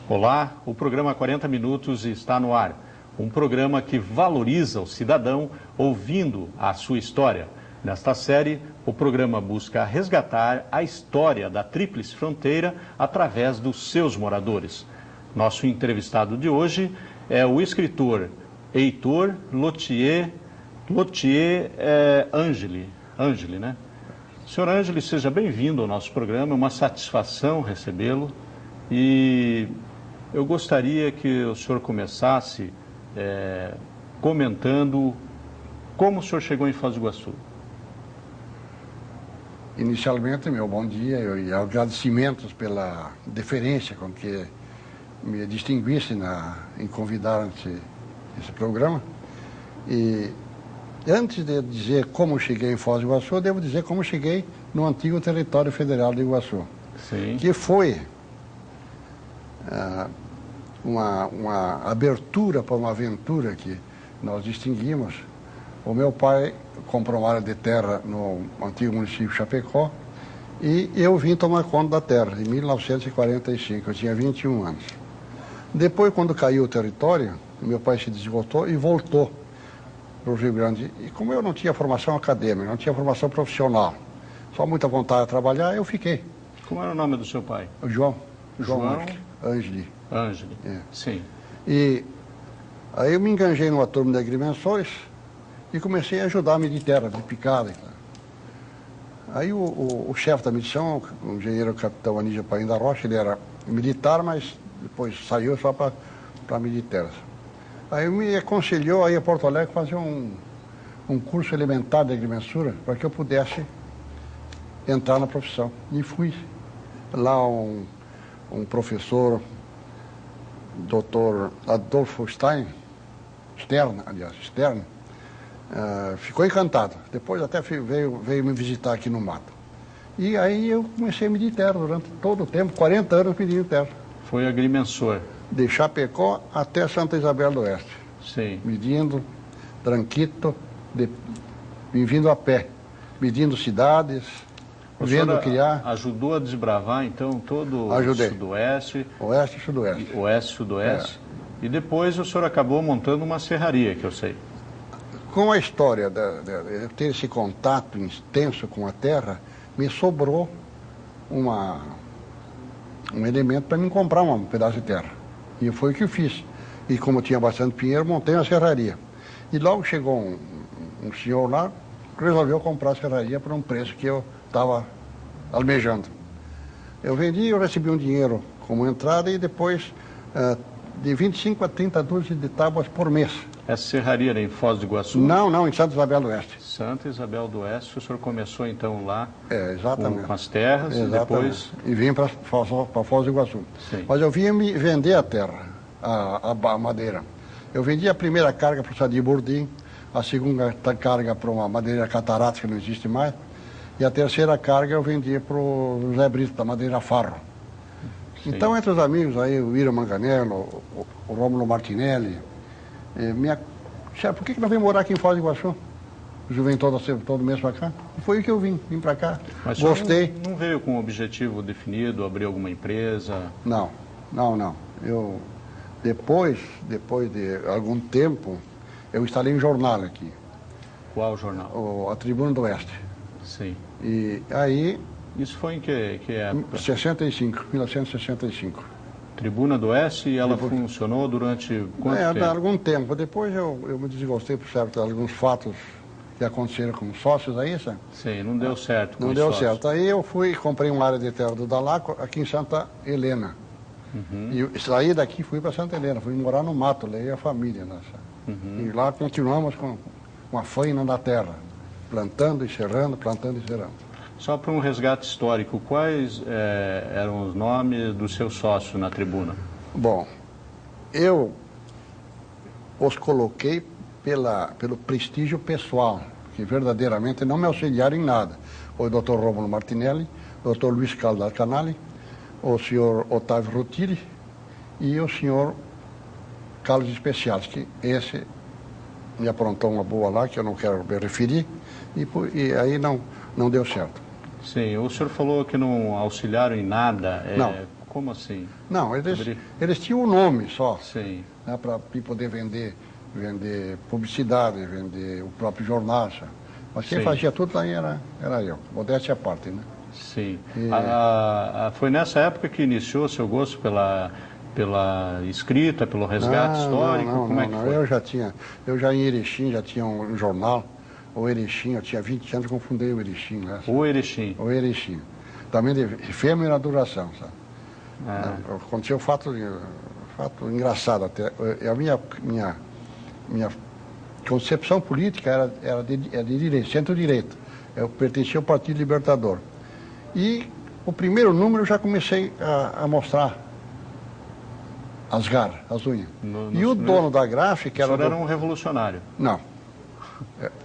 Olá, o programa 40 Minutos está no ar. Um programa que valoriza o cidadão ouvindo a sua história. Nesta série, o programa busca resgatar a história da Tríplice Fronteira através dos seus moradores. Nosso entrevistado de hoje é o escritor Heitor Lothier Angeli, né? Senhor Angeli, seja bem-vindo ao nosso programa, é uma satisfação recebê-lo e eu gostaria que o senhor começasse comentando como o senhor chegou em Foz do Iguaçu. Inicialmente, meu bom dia e agradecimentos pela deferência com que me distinguisse em convidar esse programa. E antes de dizer como cheguei em Foz do Iguaçu, eu devo dizer como cheguei no antigo território federal do Iguaçu. Sim. Que foi uma abertura para uma aventura que nós distinguimos. O meu pai comprou uma área de terra no antigo município de Chapecó e eu vim tomar conta da terra em 1945, eu tinha 21 anos. Depois, quando caiu o território, meu pai se desgotou e voltou para o Rio Grande. E como eu não tinha formação acadêmica, não tinha formação profissional, só muita vontade de trabalhar, eu fiquei. Como era o nome do seu pai? O João João Angeli. Angeli, É. Sim. E aí eu me enganjei numa turma de agrimensores e comecei a ajudar a medir terra, de picada. Aí o chefe da medição, o engenheiro capitão Anísio Paim da Rocha, ele era militar, mas depois saiu só para medir terras. Aí me aconselhou a ir a Porto Alegre fazer um curso elementar de agrimensura para que eu pudesse entrar na profissão. E fui lá um professor, Dr. Adolfo Stern, ficou encantado. Depois até veio me visitar aqui no mato. E aí eu comecei a medir terra durante todo o tempo, 40 anos medindo terra. Foi agrimensor. De Chapecó até Santa Isabel do Oeste. Sim. Medindo tranquito, vindo a pé, medindo cidades, vendo criar. Ajudou a desbravar, então, todo Ajudei. o Sudoeste. Oeste e Sudoeste. Oeste e Sudoeste. E depois o senhor acabou montando uma serraria, que eu sei. Com a história de eu ter esse contato intenso com a terra, me sobrou um elemento para mim comprar um pedaço de terra. E foi o que eu fiz. E como eu tinha bastante dinheiro, montei uma serraria. E logo chegou um senhor lá, resolveu comprar a serraria por um preço que eu estava almejando. Eu vendi, eu recebi um dinheiro como entrada e depois de 25 a 30 dúzias de tábuas por mês. Essa serraria era em Foz do Iguaçu? Não, em Santa Isabel do Oeste. Santa Isabel do Oeste, o senhor começou então lá exatamente. Com as terras exatamente. E depois... E vim para Foz do Iguaçu. Sim. Mas eu vinha me vender a terra, a madeira. Eu vendi a primeira carga para o Sadi Burdim, a segunda carga para uma madeira catarata, que não existe mais, e a terceira carga eu vendi para o José Brito, da madeira Farro. Sim. Então, entre os amigos aí, o Ira Manganello, o Rômulo Martinelli, por que não vem morar aqui em Foz do Iguaçu? Eu venho todo mês para cá. E foi o que eu vim para cá. Mas gostei. Não veio com um objetivo definido, abrir alguma empresa? Não. Eu, depois de algum tempo, eu instalei um jornal aqui. Qual jornal? A Tribuna do Oeste. Sim. E aí... Isso foi em que época? 1965. Tribuna do Oeste, e ela funcionou durante quanto tempo? Algum tempo. Depois eu me desgostei por certo alguns fatos que aconteceram com sócios aí, sabe? Sim, não deu certo com Não deu certo. Aí eu comprei uma área de terra do Dalaco aqui em Santa Helena. Uhum. E saí daqui e fui para Santa Helena, fui morar no mato, levei a família. E lá continuamos com a faina da terra, plantando e serrando, plantando e serrando. Só para um resgate histórico, quais eram os nomes dos seus sócios na tribuna? Bom, eu os coloquei pelo prestígio pessoal, que verdadeiramente não me auxiliaram em nada. Foi o Dr. Rômulo Martinelli, Dr. Luiz Caldas Canali, o senhor Otávio Rutili e o senhor Carlos Especiais, que esse me aprontou uma boa lá, que eu não quero me referir, e aí não deu certo. Sim, o senhor falou que não auxiliaram em nada. Não. Como assim? Não, eles tinham um nome só. Sim. Né, para poder vender publicidade, vender o próprio jornal. Mas quem fazia tudo aí era eu, modéstia à parte, né? Sim. Foi nessa época que iniciou seu gosto pela escrita, pelo resgate histórico? Como é que foi? Eu já em Erechim já tinha um jornal, o Erechim, eu tinha 20 anos, confundei o Erechim. Né? O Erechim. O Erechim. Também de efêmera duração, sabe? Aconteceu um fato engraçado até. A minha concepção política era de direita, centro-direita. Eu pertencia ao Partido Libertador. E o primeiro número eu já comecei a mostrar as garras, as unhas. E o dono da gráfica era... O senhor era um revolucionário? Não.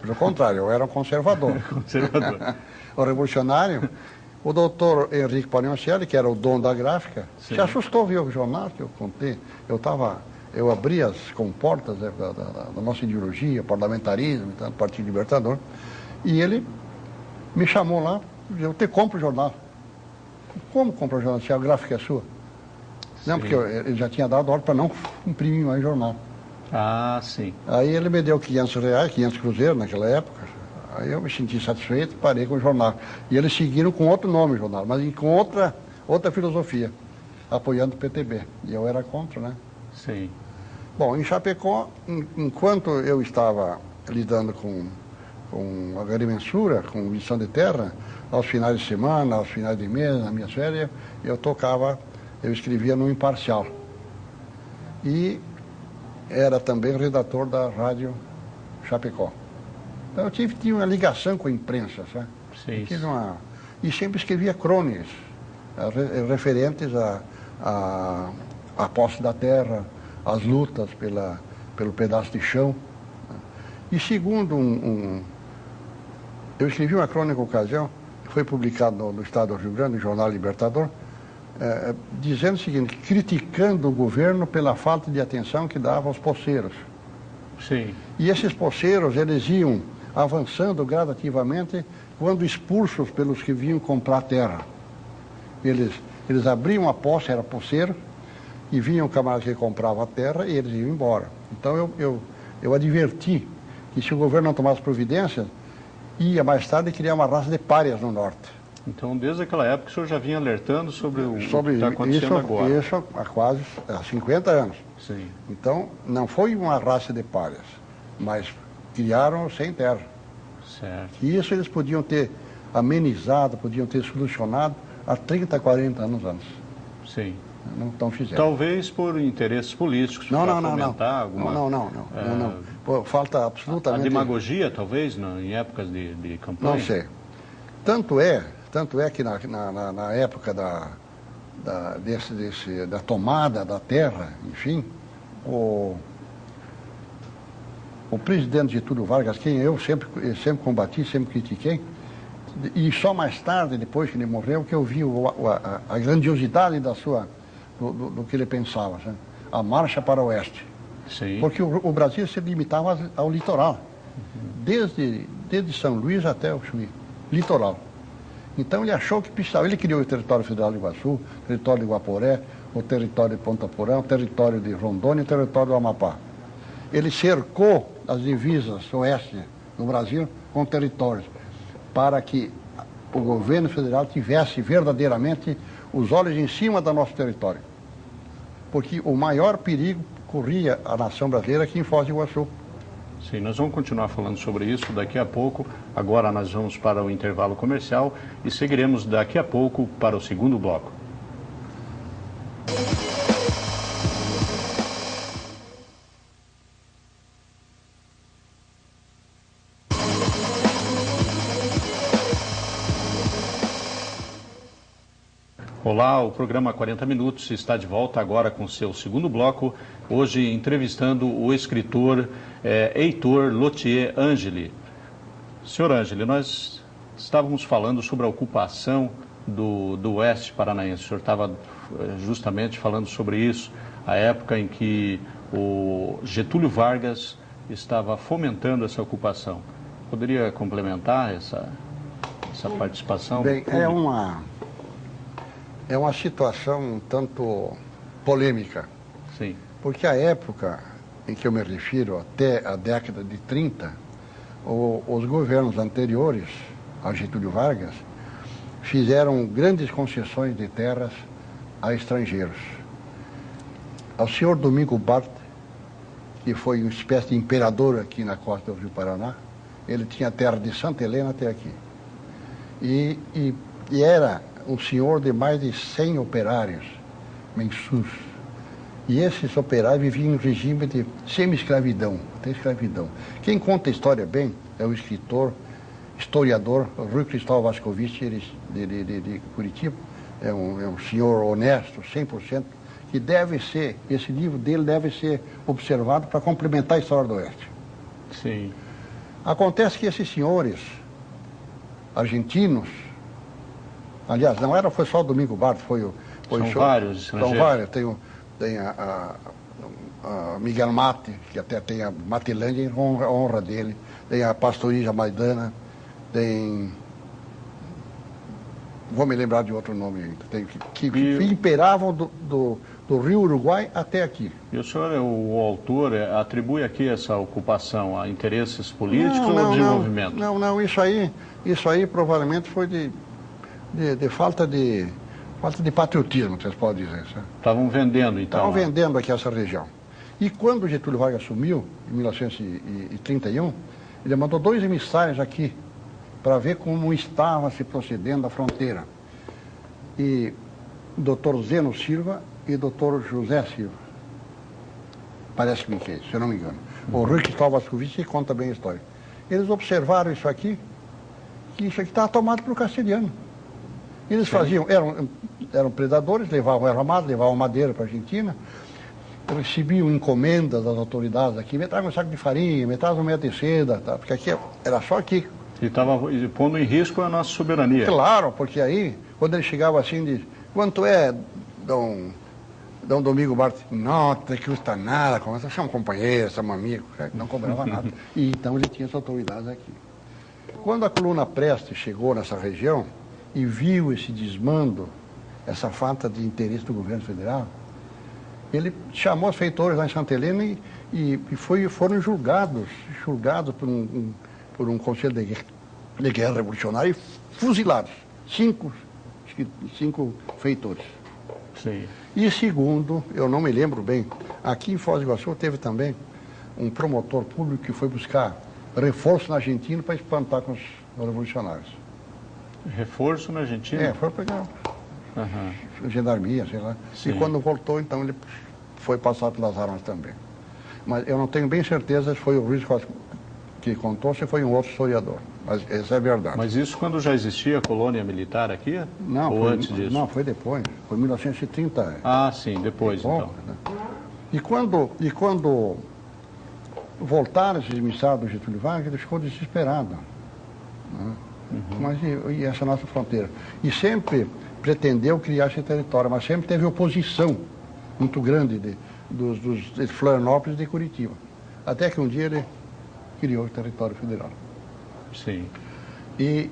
Pelo contrário, eu era um conservador. Conservador. O revolucionário, o doutor Henrique Pagnoncelli, que era o dono da gráfica, se assustou ver o jornal que eu contei. Eu abri as comportas da nossa ideologia, parlamentarismo, do Partido Libertador, e ele me chamou lá, eu te compro o jornal. Como compra o jornal se a gráfica é sua? Não, porque ele já tinha dado ordem para não imprimir mais jornal. Ah, sim. Aí ele me deu R$500, 500 cruzeiros naquela época. Aí eu me senti satisfeito, parei com o jornal. E eles seguiram com outro nome o jornal, mas com outra filosofia, apoiando o PTB. E eu era contra, né? Sim. Bom, em Chapecó, enquanto eu estava lidando com agrimensura, com missão de terra, aos finais de semana, aos finais de mês, nas minhas férias, eu escrevia no Imparcial. E era também redator da Rádio Chapecó. Então eu tinha uma ligação com a imprensa, sabe? Sim. E sempre escrevia crônicas referentes à posse da terra, às lutas pelo pedaço de chão. E segundo eu escrevi uma crônica ocasião, que foi publicada no Estado do Rio Grande, no Jornal Libertador, dizendo o seguinte, criticando o governo pela falta de atenção que dava aos poceiros. Sim. E esses poceiros, eles iam avançando gradativamente quando expulsos pelos que vinham comprar terra. Eles abriam a posse, era poceiro, e vinham camaradas que compravam a terra e eles iam embora. Então eu adverti que se o governo não tomasse providências, ia mais tarde criar uma raça de párias no norte. Então, desde aquela época, o senhor já vinha alertando sobre o que está acontecendo agora. Isso há 50 anos. Sim. Então, não foi uma raça de párias, mas criaram sem terra. Certo. E isso eles podiam ter amenizado, podiam ter solucionado há 30, 40 anos antes. Sim. Não fizeram. Talvez por interesses políticos, para fomentar alguma... Não. Falta absolutamente... A demagogia, talvez, em épocas de campanha? Não sei. Tanto é que na época da tomada da terra, enfim, o presidente Getúlio Vargas, quem eu sempre combati, sempre critiquei, e só mais tarde, depois que ele morreu, que eu vi a grandiosidade do que ele pensava, sabe? A marcha para o oeste. Sim. Porque o Brasil se limitava ao litoral, desde São Luís até o Chuí, litoral. Então ele achou que precisava, ele criou o território federal do Iguaçu, o território de Guaporé, o território de Ponta Porã, o território de Rondônia e o território do Amapá. Ele cercou as divisas oeste do Brasil com territórios, para que o governo federal tivesse verdadeiramente os olhos em cima do nosso território. Porque o maior perigo corria a nação brasileira aqui em Foz do Iguaçu. Sim, nós vamos continuar falando sobre isso daqui a pouco. Agora nós vamos para o intervalo comercial e seguiremos daqui a pouco para o segundo bloco. Olá, o programa 40 Minutos está de volta agora com seu segundo bloco, hoje entrevistando o escritor Heitor Lothier Angeli. Senhor Angeli, nós estávamos falando sobre a ocupação do Oeste Paranaense. O senhor estava justamente falando sobre isso, a época em que o Getúlio Vargas estava fomentando essa ocupação. Poderia complementar essa participação? Bem, é uma situação um tanto polêmica. Sim. Porque a época em que eu me refiro, até a década de 30, os governos anteriores a Getúlio Vargas fizeram grandes concessões de terras a estrangeiros. Ao senhor Domingo Bart, que foi uma espécie de imperador aqui na costa do Rio Paraná, ele tinha terra de Santa Helena até aqui. E era um senhor de mais de 100 operários, mensus. E esses operários viviam em regime de semi-escravidão, até escravidão. Quem conta a história bem é o historiador Rui Cristóvão Vascovich, de Curitiba. É um senhor honesto, 100%, que deve ser, esse livro dele deve ser observado para complementar a história do Oeste. Sim. Acontece que esses senhores argentinos, aliás, não foi só o Domingo Bart, são vários estrangeiros. São vários, tem a Miguel Mate, que até tem a Matelândia em honra dele, tem a Pastorija Maidana, tem... Vou me lembrar de outro nome ainda, que imperavam do Rio Uruguai até aqui. E o senhor, o autor, atribui aqui essa ocupação a interesses políticos ou desenvolvimento? Não, isso aí provavelmente foi de falta de patriotismo, vocês podem dizer. Estavam vendendo, então? Estavam vendendo aqui essa região. E quando Getúlio Vargas assumiu, em 1931, ele mandou 2 emissários aqui para ver como estava se procedendo a fronteira. E o doutor Zeno Silva e o doutor José Silva. Parece-me que é isso, se eu não me engano. O Rui Cristóvão Vascovich conta bem a história. Eles observaram isso aqui, que isso aqui estava tomado pelo castelhano. Eles faziam, eram predadores, levavam erva mate, levavam madeira para a Argentina, recebiam encomendas das autoridades aqui, me trazem um saco de farinha, me trazem um metro de seda, tá? Porque aqui era só aqui. E estava pondo em risco a nossa soberania. Claro, porque aí, quando ele chegava assim, diz, quanto é, Dom Domingo Bart? Não, não custa nada, são companheiros, são amigos, não cobrava nada. E então ele tinha as autoridades aqui. Quando a coluna Prestes chegou nessa região e viu esse desmando, essa falta de interesse do governo federal, ele chamou os feitores lá em Santa Helena e foram julgados por um conselho de guerra revolucionária e fuzilados. 5 feitores. Sim. E segundo, eu não me lembro bem, aqui em Foz do Iguaçu teve também um promotor público que foi buscar reforço na Argentina para espantar com os revolucionários. Reforço na Argentina? Foi pegar gendarmeria, sei lá. Sim. E quando voltou, então ele foi passar pelas armas também. Mas eu não tenho bem certeza se foi o Ruiz que contou, se foi um outro historiador. Mas essa é a verdade. Mas isso quando já existia a colônia militar aqui? Não, ou antes disso? Não, foi depois. Foi 1930. Ah, sim, depois então. Né? E quando voltaram esses emissários do Getúlio Vargas, ele ficou desesperado. Né? Mas e essa nossa fronteira? E sempre pretendeu criar esse território, mas sempre teve oposição muito grande de Florianópolis e de Curitiba. Até que um dia ele criou o território federal. Sim.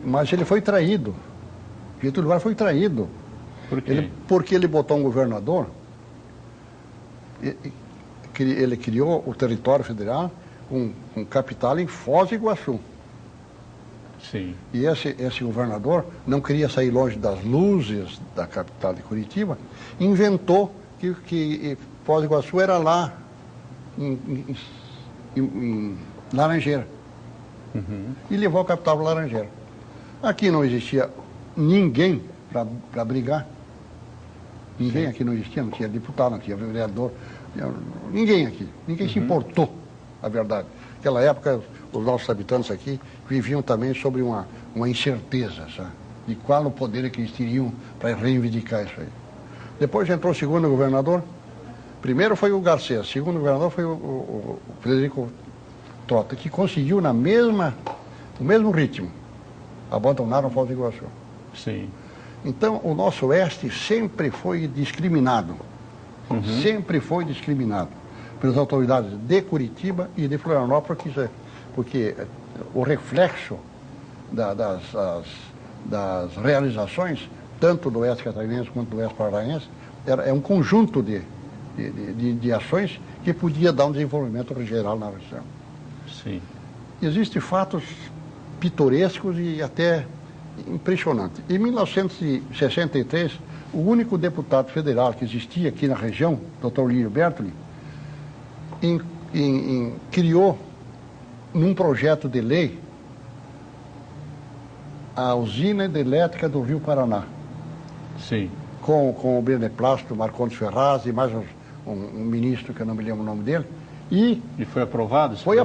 Mas ele foi traído. Getúlio Vargas foi traído. Por quê? Porque ele botou um governador, ele criou o território federal com capital em Foz do Iguaçu. Sim. E esse governador não queria sair longe das luzes da capital de Curitiba, inventou que Foz do Iguaçu era lá, em Laranjeira. E levou a capital para Laranjeira. Aqui não existia ninguém para brigar. Ninguém aqui não existia, não tinha deputado, não tinha vereador, ninguém aqui. Ninguém se importou, a verdade. Naquela época, os nossos habitantes aqui viviam também sobre uma incerteza, sabe? De qual o poder que eles teriam para reivindicar isso aí. Depois entrou o segundo governador. Primeiro foi o Garcês, o segundo governador foi o Frederico Trota, que conseguiu no mesmo ritmo. Abandonaram Foz do Iguaçu. Sim. Então, o nosso oeste sempre foi discriminado. Sempre foi discriminado pelas autoridades de Curitiba e de Florianópolis, porque o reflexo das realizações, tanto do oeste catarinense quanto do oeste paranaense, é um conjunto de ações que podia dar um desenvolvimento geral na região. Sim. Existem fatos pitorescos e até impressionantes. Em 1963, o único deputado federal que existia aqui na região, Dr. Lírio Bertoli, criou, num projeto de lei, a usina hidrelétrica do Rio Paraná. Sim. Com o beneplácito Marcondes Ferraz e mais um ministro, que eu não me lembro o nome dele. E foi aprovado? Foi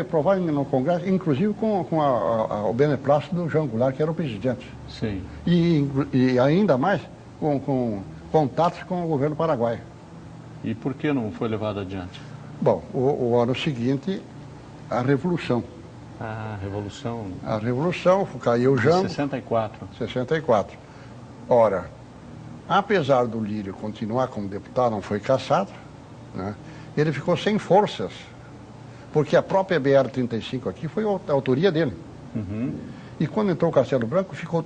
aprovado no Congresso, inclusive com o beneplácito do João Goulart, que era o presidente. Sim. E ainda mais com contatos com o governo paraguaio. E por que não foi levado adiante? Bom, o ano seguinte, a Revolução. A Revolução... A Revolução, caiu o Jango. 64. 64. Ora, apesar do Lírio continuar como deputado, não foi cassado, né? Ele ficou sem forças, porque a própria BR-35 aqui foi a autoria dele. E quando entrou o Castelo Branco, ficou,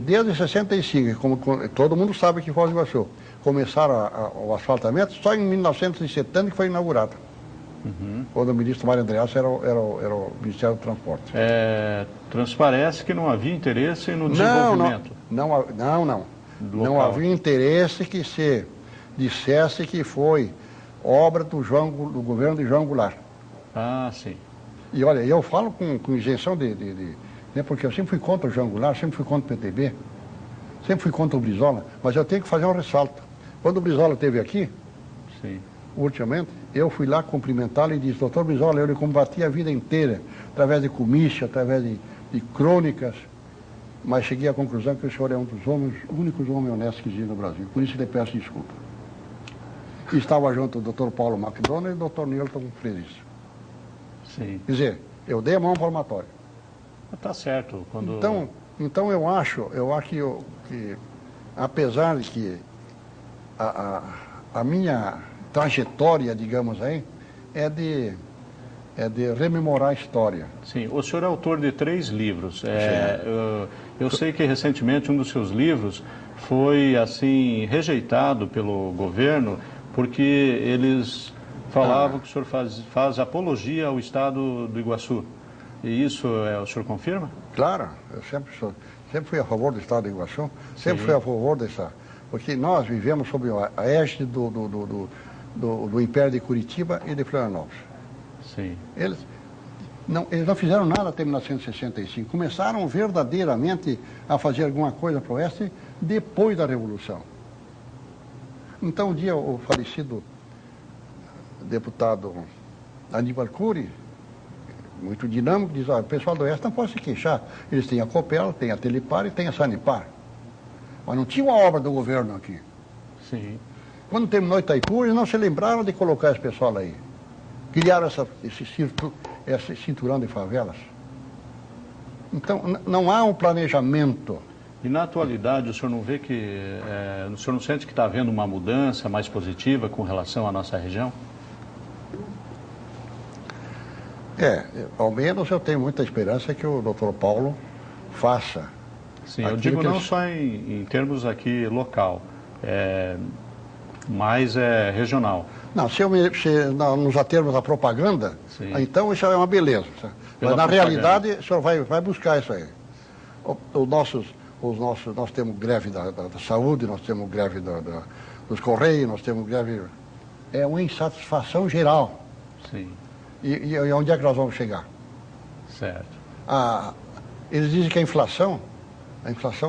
desde 65, como todo mundo sabe que Foz do Iguaçu, começaram o asfaltamento, só em 1970 que foi inaugurado. Quando o ministro Mário Andreas era o Ministério do Transporte. Transparece que não havia interesse no desenvolvimento. Não havia interesse que se dissesse que foi obra do governo de João Goulart. Ah, sim. E olha, eu falo com isenção né, porque eu sempre fui contra o João Goulart, sempre fui contra o PTB, sempre fui contra o Brizola, mas eu tenho que fazer um ressalto. Quando o Brizola esteve aqui, sim, ultimamente, eu fui lá cumprimentá-lo e disse: doutor Brizola, eu lhe combati a vida inteira, através de comício, através de crônicas, mas cheguei à conclusão que o senhor é um dos únicos homens honestos que existe no Brasil. Por isso lhe peço desculpa. E estava junto o doutor Paulo McDonald e o doutor Nilton Freires. Sim. Quer dizer, eu dei a mão palmatória. Está certo. Então eu acho que apesar de que a minha trajetória, digamos aí, é de rememorar a história. Sim, o senhor é autor de 3 livros. Eu sei que recentemente um dos seus livros foi assim rejeitado pelo governo porque eles falavam que o senhor faz apologia ao estado do Iguaçu. E isso o senhor confirma? Claro, eu sempre fui a favor do estado do Iguaçu, sempre fui a favor dessa... Porque nós vivemos sob a égide do Império de Curitiba e de Florianópolis. Sim. Eles não fizeram nada até 1965. Começaram verdadeiramente a fazer alguma coisa para o oeste depois da Revolução. Então, um dia o falecido deputado Aníbal Cury, muito dinâmico, diz: o pessoal do oeste não pode se queixar. Eles têm a Copel, têm a Telepar e têm a Sanepar. Mas não tinha uma obra do governo aqui. Sim. Quando terminou Itaipu, eles não se lembraram de colocar esse pessoal aí. Criaram esse cinturão de favelas. Então, não há um planejamento. E na atualidade, o senhor não vê que... o senhor não sente que está havendo uma mudança mais positiva com relação à nossa região? Ao menos eu tenho muita esperança que o doutor Paulo faça. Sim, eu digo não só em termos aqui local, mas regional. Não, se nos atermos da propaganda, sim, então isso é uma beleza. Mas na realidade, o senhor vai buscar isso aí. Nós temos greve da saúde, nós temos greve dos Correios, nós temos greve... É uma insatisfação geral. Sim. E onde é que nós vamos chegar? Certo. Eles dizem que a inflação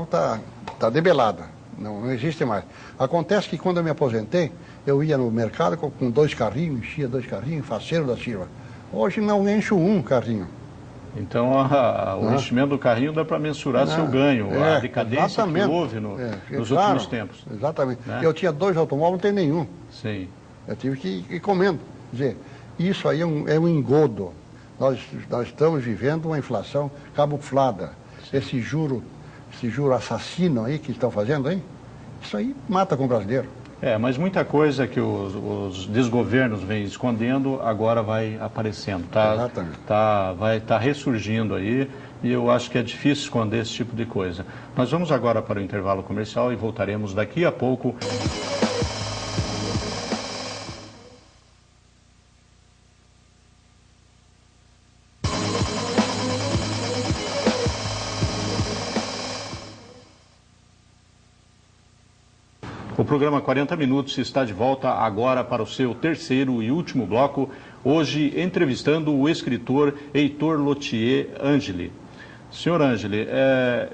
está debelada, não existe mais. Acontece que quando eu me aposentei, eu ia no mercado com 2 carrinhos, enchia 2 carrinhos, faceiro da Silva. Hoje não encho um carrinho. Então o enchimento do carrinho dá para mensurar seu ganho, a decadência que houve nos últimos tempos. Exatamente. Eu tinha 2 automóveis, não tem nenhum. Sim. Eu tive que ir comendo. Quer dizer, isso aí é um engodo. Nós estamos vivendo uma inflação camuflada. Esse juro esse juro assassino aí que estão fazendo aí, isso aí mata com o brasileiro. Mas muita coisa que os desgovernos vêm escondendo agora vai aparecendo, Exatamente. vai estar ressurgindo aí, e eu acho que é difícil esconder esse tipo de coisa. Nós vamos agora para o intervalo comercial e voltaremos daqui a pouco. O programa 40 Minutos está de volta agora para o seu terceiro e último bloco, hoje entrevistando o escritor Heitor Lothier Angeli. Senhor Angeli,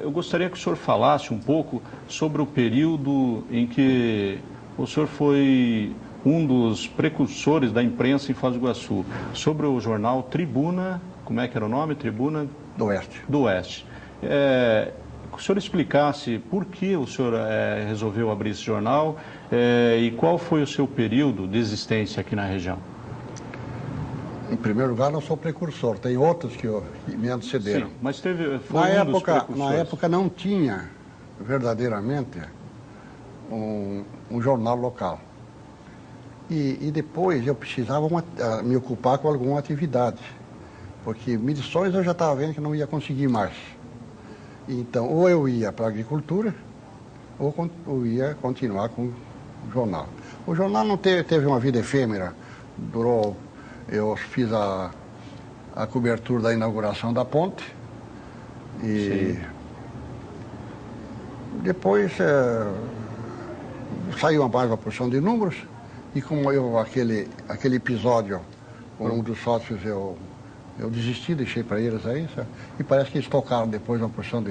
eu gostaria que o senhor falasse um pouco sobre o período em que o senhor foi um dos precursores da imprensa em Foz do Iguaçu, sobre o jornal Tribuna, como é que era o nome? Tribuna Do Oeste. Do Oeste. Que o senhor explicasse por que o senhor resolveu abrir esse jornal e qual foi o seu período de existência aqui na região. Em primeiro lugar, não sou precursor, tem outros que me antecederam. Sim, mas foi dos precursores. Na época não tinha verdadeiramente um jornal local. E depois eu precisava me ocupar com alguma atividade, porque medições eu já estava vendo que não ia conseguir mais. Então, ou eu ia para a agricultura, ou eu ia continuar com o jornal. O jornal não teve uma vida efêmera, durou. Eu fiz a cobertura da inauguração da ponte e depois saiu mais uma porção de números e como aquele episódio com um dos sócios eu desisti, deixei para eles aí, sabe? E parece que eles tocaram depois uma porção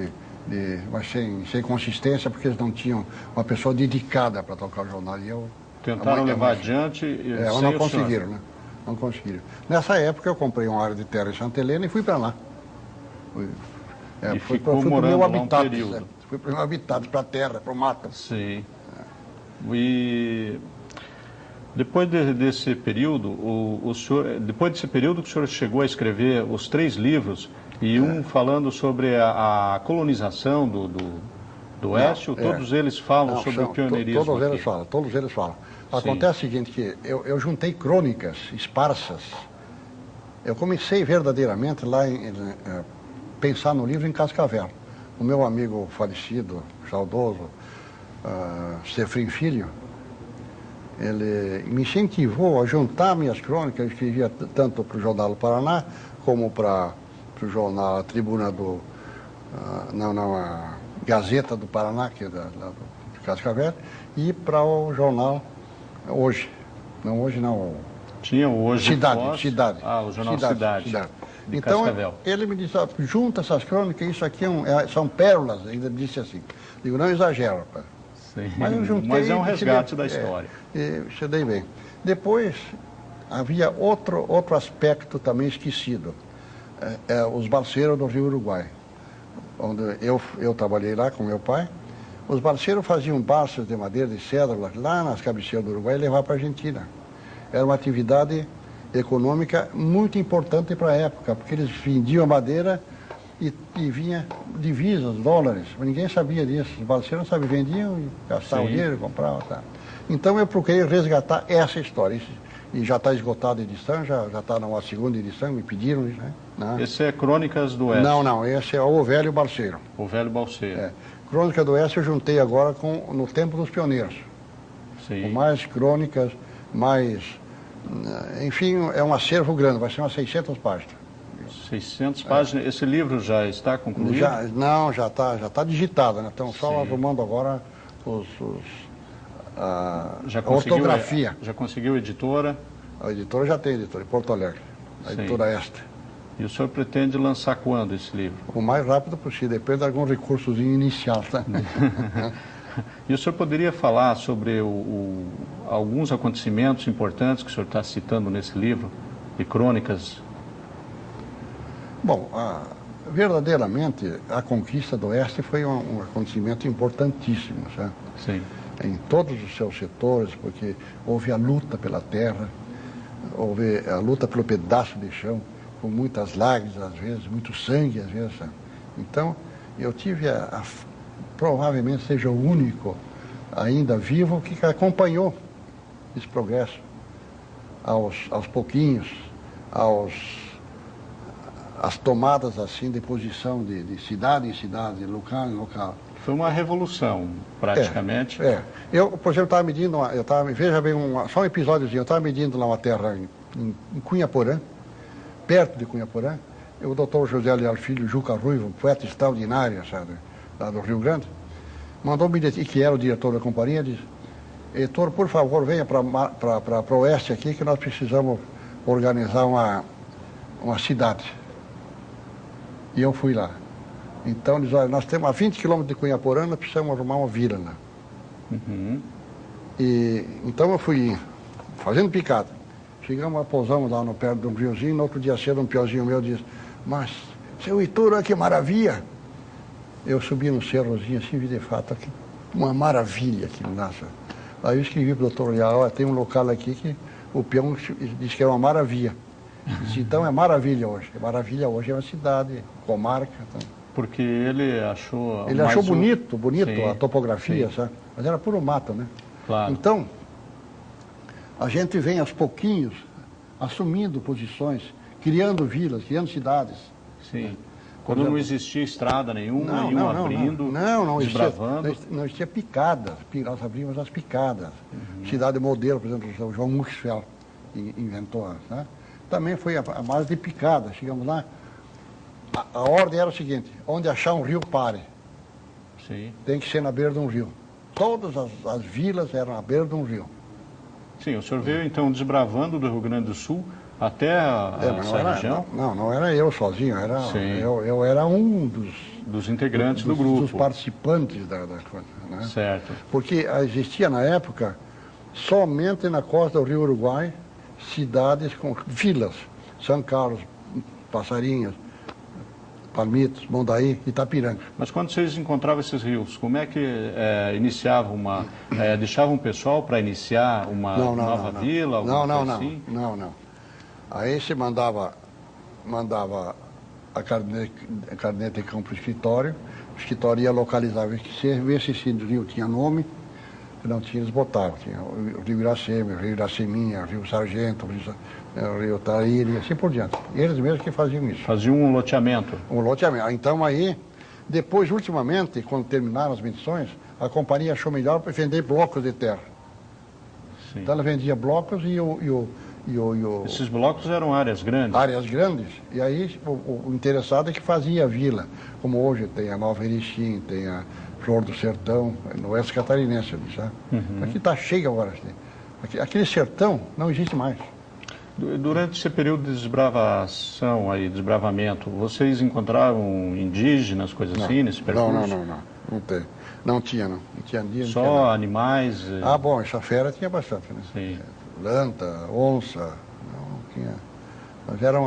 mas sem consistência, porque eles não tinham uma pessoa dedicada para tocar o jornal. E tentaram levar adiante mas não conseguiram, né? Não conseguiram. Nessa época eu comprei uma área de terra em Santa Helena e fui para lá. Fui para o meu habitat. Fui para o meu habitat, para a terra, para o mato. Sim. E depois desse período, depois desse período que o senhor chegou a escrever os 3 livros, e um falando sobre a colonização do Oeste, todos eles falam sobre o pioneirismo. Todos eles falam. Acontece o seguinte, que eu juntei crônicas esparsas. Eu comecei verdadeiramente lá pensar no livro em Cascavel. O meu amigo falecido, saudoso, Sefrim Filho, ele me incentivou a juntar minhas crônicas. Eu escrevia tanto para o Jornal do Paraná, como para o jornal A Tribuna a Gazeta do Paraná, que é de Cascavel, e para o jornal Hoje. Não, hoje não. Tinha o Hoje. Cidade. O jornal Cidade. De então, Cascavel. Ele me disse, junta essas crônicas, isso aqui são pérolas, ainda disse assim. Digo, não exagero, rapaz. Sim, mas eu juntei, mas é um resgate da história. Você dei bem. Depois, havia outro aspecto também esquecido. Os balseiros do Rio Uruguai, onde eu trabalhei lá com meu pai. Os balseiros faziam balsas de madeira, de cedro, lá nas cabeceiras do Uruguai e levavam para a Argentina. Era uma atividade econômica muito importante para a época, porque eles vendiam madeira e vinha divisas, dólares. Ninguém sabia disso. Os balseiros não sabiam, vendiam e gastavam dinheiro, compravam. Tá. Então eu procurei resgatar essa história. E já está esgotada a edição, já está numa segunda edição, me pediram, né? Esse é Crônicas do Oeste? Não, esse é O Velho Balseiro. O Velho Balseiro. Crônica do Oeste eu juntei agora no Tempo dos Pioneiros. Sim. Com mais crônicas, enfim, é um acervo grande, vai ser umas 600 páginas. 600 páginas. Esse livro já está concluído? Já está digitado, né? Estamos só arrumando agora a ortografia. Já conseguiu editora? A editora já tem editora, em Porto Alegre. A editora Esta. E o senhor pretende lançar quando esse livro? O mais rápido possível, depende de algum recursozinho inicial, tá? E o senhor poderia falar sobre alguns acontecimentos importantes que o senhor está citando nesse livro, de crônicas? Bom, verdadeiramente a conquista do Oeste foi um acontecimento importantíssimo, sabe? Sim. Em todos os seus setores, porque houve a luta pela terra, houve a luta pelo pedaço de chão, com muitas lágrimas às vezes, muito sangue às vezes, sabe? Então, eu tive provavelmente seja o único ainda vivo que acompanhou esse progresso aos pouquinhos, as tomadas assim de posição de cidade em cidade, de local em local. Foi uma revolução, praticamente. Eu, por exemplo, estava medindo, veja bem, só um episódiozinho, eu estava medindo lá uma terra em Cunhaporã, perto de Cunhaporã, o doutor José Leal Filho, Juca Ruivo, um poeta extraordinário, sabe, lá do Rio Grande, mandou me dizer, que era o diretor da companhia, disse: Heitor, por favor, venha para o oeste aqui, que nós precisamos organizar uma cidade. E eu fui lá. Então, eles, olha, nós temos a 20 quilômetros de Cunhaporã, nós precisamos arrumar uma vila lá. E então eu fui fazendo picada. Chegamos, pousamos lá no perto de um riozinho, no outro dia cedo um piozinho meu disse: mas, seu Heitor, olha que maravilha! Eu subi no cerrozinho assim, vi de fato que uma maravilha aquilo lá. Aí eu escrevi para o doutor Leal: tem um local aqui que o peão disse que era uma maravilha. Disse: então é maravilha hoje. Maravilha hoje é uma cidade, comarca. Então. Porque ele achou... Ele achou bonito sim, a topografia, sim. Sabe? Mas era puro mato, né? Claro. Então, a gente vem aos pouquinhos assumindo posições, criando vilas, criando cidades. Sim. Quando não existia estrada nenhuma, abrindo, desbravando. Não existia picadas, nós abrimos as picadas. Cidade modelo, por exemplo, o João Muxfeld inventou. Né? Também foi a base de picada. Chegamos lá, a ordem era o seguinte: onde achar um rio, pare. Sim. Tem que ser na beira de um rio. Todas as vilas eram à beira de um rio. Sim, o senhor veio então desbravando do Rio Grande do Sul até essa região? Não era eu sozinho, eu era um dos integrantes do grupo. Dos participantes da coisa. Né? Certo. Porque existia na época, somente na costa do Rio Uruguai, cidades com vilas. São Carlos, Passarinhos, Palmitos, Mondaí, Itapiranga. Mas quando vocês encontravam esses rios, como é que iniciavam deixavam o pessoal para iniciar uma nova vila? Não. Aí se mandava a caderneta de campo para o escritório ia localizar, ver se esse rio tinha nome, se não tinha, eles botavam. Tinha o Rio Iracema, o Rio Iraceminha, o Rio Sargento, o Rio Taíri, e assim por diante. Eles mesmos que faziam isso. Faziam um loteamento. Um loteamento. Então aí, depois, ultimamente, quando terminaram as medições, a companhia achou melhor para vender blocos de terra. Sim. Então ela vendia blocos e esses blocos eram áreas grandes? Áreas grandes. E aí o interessado é que fazia a vila. Como hoje tem a Nova Erechim, tem a Flor do Sertão, no oeste catarinense, sabe? Aqui está cheio agora. Aquele sertão não existe mais. Durante esse período de desbravação, desbravamento, vocês encontraram indígenas, coisas assim, nesse percurso? Não tem. Não tinha dia. Só animais? Ah, bom, essa fera tinha bastante, né? Sim. Lanta, onça, não tinha. Mas era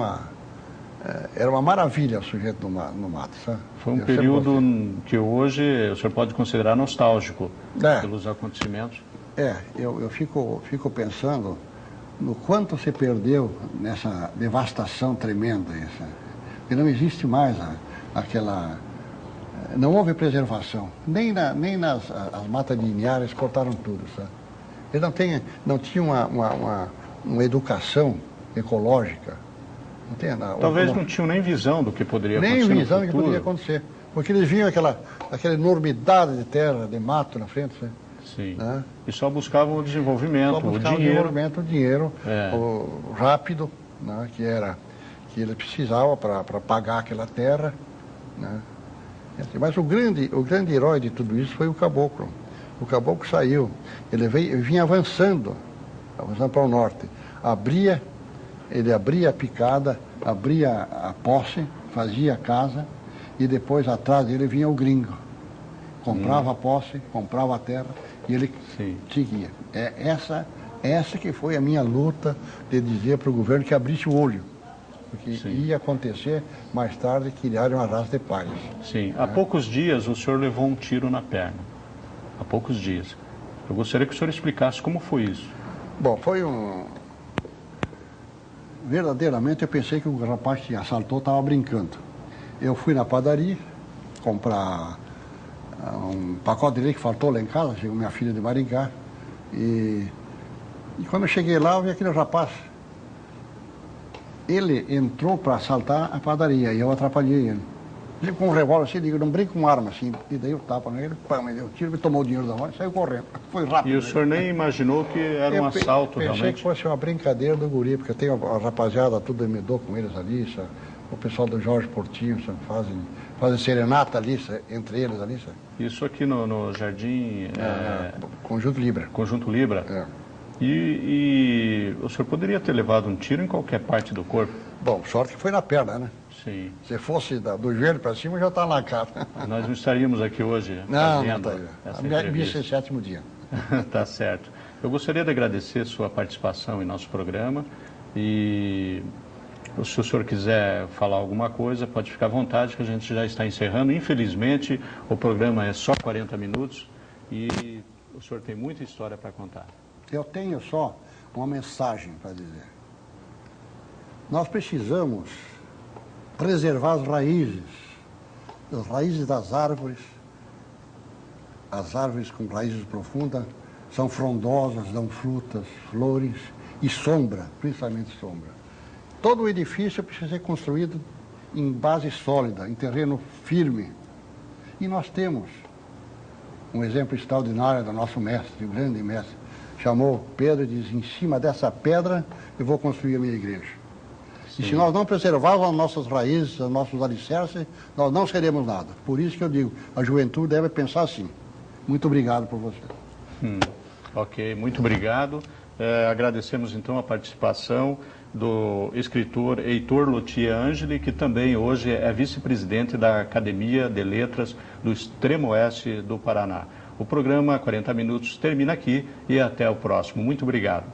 uma maravilha o sujeito no mato, sabe? Foi um período que hoje o senhor pode considerar nostálgico pelos acontecimentos. Eu fico pensando no quanto se perdeu nessa devastação tremenda. Porque não existe mais aquela... Não houve preservação. Nem nas as matas lineares cortaram tudo, sabe? Eles não tinham uma educação ecológica. Não tem, talvez não tinham nem visão do que poderia acontecer. Nem visão do que poderia acontecer. Porque eles viam aquela enormidade de terra, de mato na frente, sabe? Sim. Né? E só buscavam o desenvolvimento, o dinheiro rápido, né? que ele precisava para pagar aquela terra. Né? Mas o grande herói de tudo isso foi o caboclo. O caboclo saiu, ele vinha avançando para o norte. Ele abria a picada, abria a posse, fazia a casa, e depois atrás dele vinha o gringo. Comprava a posse, comprava a terra, e ele seguia. Essa que foi a minha luta de dizer para o governo que abrisse o olho. Porque ia acontecer mais tarde criar uma raça de pais. Sim. Há poucos dias o senhor levou um tiro na perna. Há poucos dias. Eu gostaria que o senhor explicasse como foi isso. Bom, verdadeiramente eu pensei que o rapaz que assaltou estava brincando. Eu fui na padaria comprar um pacote de leite que faltou lá em casa, chegou minha filha de Maringá. E quando eu cheguei lá, eu vi aquele rapaz. Ele entrou para assaltar a padaria e eu atrapalhei ele. Ele com um revólver assim, digo, não brinco com arma assim. E daí eu tapa nele, pá, me deu tiro, me tomou o dinheiro da mão e saiu correndo. Foi rápido. E o senhor nem imaginou que era um assalto realmente? Pensei que fosse uma brincadeira do guri, porque tem a rapaziada, tudo me dou com eles ali, sabe? O pessoal do Jorge Portinho, sabe? Fazem serenata ali, sabe? Entre eles ali, sabe? Isso aqui no Jardim... Conjunto Libra. Conjunto Libra. É. E o senhor poderia ter levado um tiro em qualquer parte do corpo? Bom, sorte que foi na perna, né? Sim. Se fosse do joelho para cima, já está na cara. Nós não estaríamos aqui hoje não fazendo essa entrevista. Esse é o 7º dia. Tá certo. Eu gostaria de agradecer sua participação em nosso programa e se o senhor quiser falar alguma coisa, pode ficar à vontade, que a gente já está encerrando. Infelizmente, o programa é só 40 minutos e o senhor tem muita história para contar. Eu tenho só uma mensagem para dizer. Nós precisamos preservar as raízes das árvores. As árvores com raízes profundas são frondosas, dão frutas, flores e sombra, principalmente sombra. Todo o edifício precisa ser construído em base sólida, em terreno firme. E nós temos um exemplo extraordinário do nosso mestre, o grande mestre. Chamou Pedro e disse, em cima dessa pedra eu vou construir a minha igreja. Sim. E se nós não preservarmos as nossas raízes, os nossos alicerces, nós não seremos nada. Por isso que eu digo, a juventude deve pensar assim. Muito obrigado por você. Ok, muito obrigado. Agradecemos então a participação do escritor Heitor Lothier Angeli, que também hoje é vice-presidente da Academia de Letras do Extremo Oeste do Paraná. O programa 40 Minutos termina aqui e até o próximo. Muito obrigado.